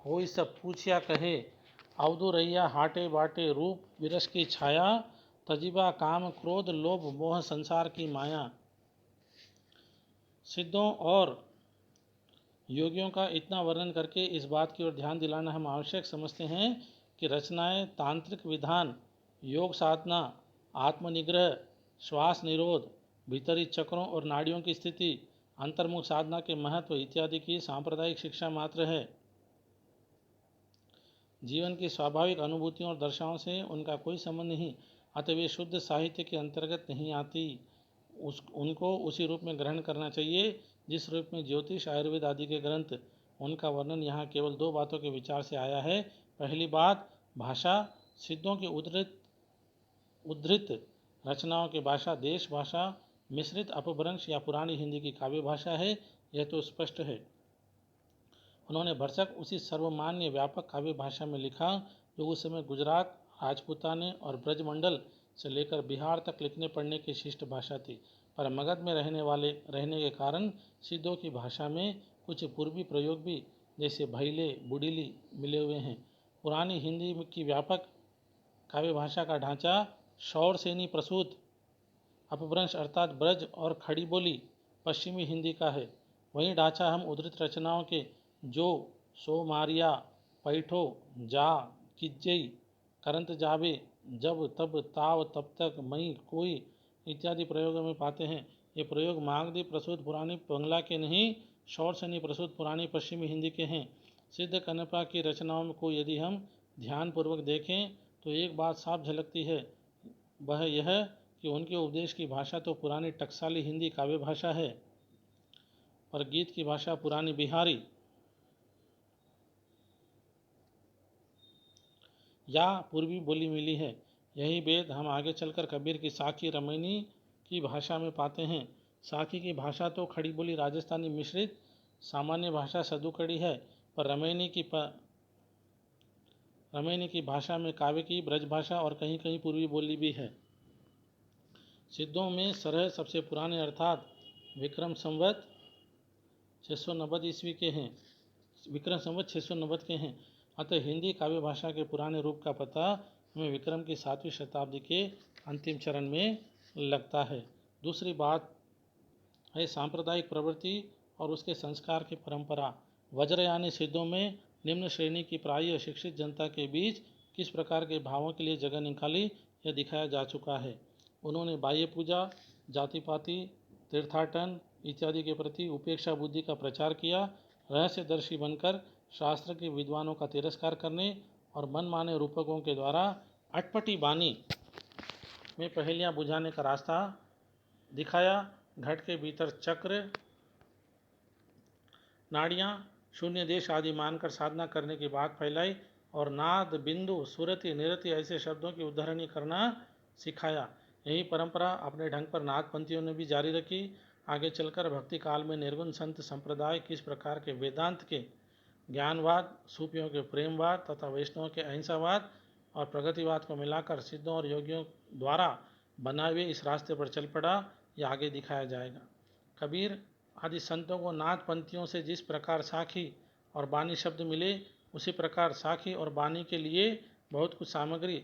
होई सब पूछिया कहे, अवधु रैया हाटे बाटे रूप विरस की छाया, तजिबा काम क्रोध लोभ मोह संसार की माया। सिद्धों और योगियों का इतना वर्णन करके इस बात की ओर ध्यान दिलाना हम आवश्यक समझते हैं कि रचनाएं तांत्रिक विधान, योग साधना, आत्मनिग्रह, श्वास निरोध, भीतरी चक्रों और नाड़ियों की स्थिति, अंतर्मुख साधना के महत्व इत्यादि की सांप्रदायिक शिक्षा मात्र है। जीवन की स्वाभाविक अनुभूतियों और दर्शाओं से उनका कोई संबंध नहीं, अतः वे शुद्ध साहित्य के अंतर्गत नहीं आती। उनको उसी रूप में ग्रहण करना चाहिए जिस रूप में ज्योतिष, आयुर्वेद आदि के ग्रंथ। उनका वर्णन यहाँ केवल दो बातों के विचार से आया है। पहली बात, भाषा। सिद्धों की उद्धृत रचनाओं की भाषा देश भाषा, मिश्रित अपभ्रंश या पुरानी हिंदी की काव्य भाषा है, यह तो स्पष्ट है। उन्होंने भरसक उसी सर्वमान्य व्यापक काव्य भाषा में लिखा जो उस समय गुजरात, राजपूताने और ब्रजमंडल से लेकर बिहार तक लिखने पढ़ने की शिष्ट भाषा थी। पर मगध में रहने के कारण सिद्धों की भाषा में कुछ पूर्वी प्रयोग भी, जैसे भैले, बुडीली, मिले हुए हैं। पुरानी हिंदी की व्यापक काव्य भाषा का ढांचा शौरसेनी प्रसूत अपभ्रंश अर्थात ब्रज और खड़ी बोली पश्चिमी हिंदी का है। वही ढांचा हम उद्धृत रचनाओं के जो, सो, मारिया, पैठो, जा, किज्जई, करंत जाबे, जब, तब, ताव, तब तक, मई, कोई इत्यादि प्रयोगों में पाते हैं। ये प्रयोग मागधी प्रसूत पुरानी बंगला के नहीं, शौरसेनी प्रसूत पुरानी पश्चिमी हिंदी के हैं। सिद्ध कनपा की रचनाओं को यदि हम ध्यानपूर्वक देखें तो एक बात साफ झलकती है, वह यह कि उनके उपदेश की भाषा तो पुरानी टकसाली हिंदी काव्य भाषा है, पर गीत की भाषा पुरानी बिहारी या पूर्वी बोली मिली है। यही भेद हम आगे चलकर कबीर की साखी रमैनी की भाषा में पाते हैं। साखी की भाषा तो खड़ी बोली राजस्थानी मिश्रित सामान्य भाषा सदुकड़ी है, पर रमैनी की भाषा में काव्य की ब्रज भाषा और कहीं कहीं पूर्वी बोली भी है। सिद्धों में सरह सबसे पुराने अर्थात विक्रम संवत 690 ईस्वी के हैं, विक्रम संवत 690 के हैं। अतः हिंदी काव्य भाषा के पुराने रूप का पता हमें विक्रम की 7वीं शताब्दी के अंतिम चरण में लगता है। दूसरी बात है सांप्रदायिक प्रवृत्ति और उसके संस्कार की परंपरा। वज्रयानी सिद्धों में निम्न श्रेणी की प्राय शिक्षित जनता के बीच किस प्रकार के भावों के लिए जगह निकाली, यह दिखाया जा चुका है। उन्होंने बाह्य पूजा, जाति पाति, तीर्थाटन इत्यादि के प्रति उपेक्षा बुद्धि का प्रचार किया। रहस्यदर्शी बनकर शास्त्र के विद्वानों का तिरस्कार करने और मनमाने रूपकों के द्वारा अटपटी बानी में पहेलियां बुझाने का रास्ता दिखाया। घट के भीतर चक्र, नाड़ियाँ, शून्य देश आदि मानकर साधना करने की बात फैलाई और नाद, बिंदु, सुरति, निरति ऐसे शब्दों की उद्धरणी करना सिखाया। यही परंपरा अपने ढंग पर नाथपंथियों ने भी जारी रखी। आगे चलकर भक्ति काल में निर्गुण संत संप्रदाय किस प्रकार के वेदांत के ज्ञानवाद, सूफियों के प्रेमवाद तथा वैष्णवों के अहिंसावाद और प्रगतिवाद को मिलाकर सिद्धों और योगियों द्वारा बनाए हुए इस रास्ते पर चल पड़ा, यह आगे दिखाया जाएगा। कबीर आदि संतों को नाथ पंथियों से जिस प्रकार साखी और बानी शब्द मिले, उसी प्रकार साखी और बानी के लिए बहुत कुछ सामग्री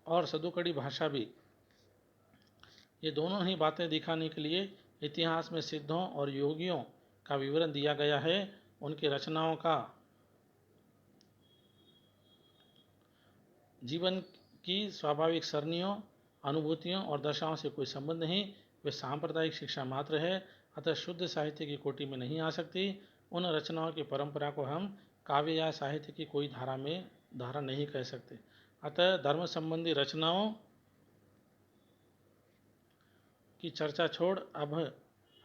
और सदुकड़ी भाषा भी। ये दोनों ही बातें दिखाने के लिए इतिहास में सिद्धों और योगियों का विवरण दिया गया है। उनकी रचनाओं का जीवन की स्वाभाविक सरणियों, अनुभूतियों और दशाओं से कोई संबंध नहीं। वे सांप्रदायिक शिक्षा मात्र है, अतः शुद्ध साहित्य की कोटि में नहीं आ सकती। उन रचनाओं की परंपरा को हम काव्य या साहित्य की कोई धारा नहीं कह सकते। अतः धर्म संबंधी रचनाओं की चर्चा छोड़ अब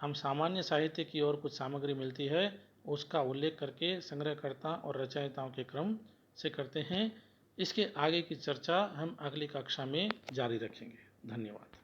हम सामान्य साहित्य की ओर कुछ सामग्री मिलती है उसका उल्लेख करके संग्रहकर्ता और रचयिताओं के क्रम से करते हैं। इसके आगे की चर्चा हम अगली कक्षा में जारी रखेंगे। धन्यवाद।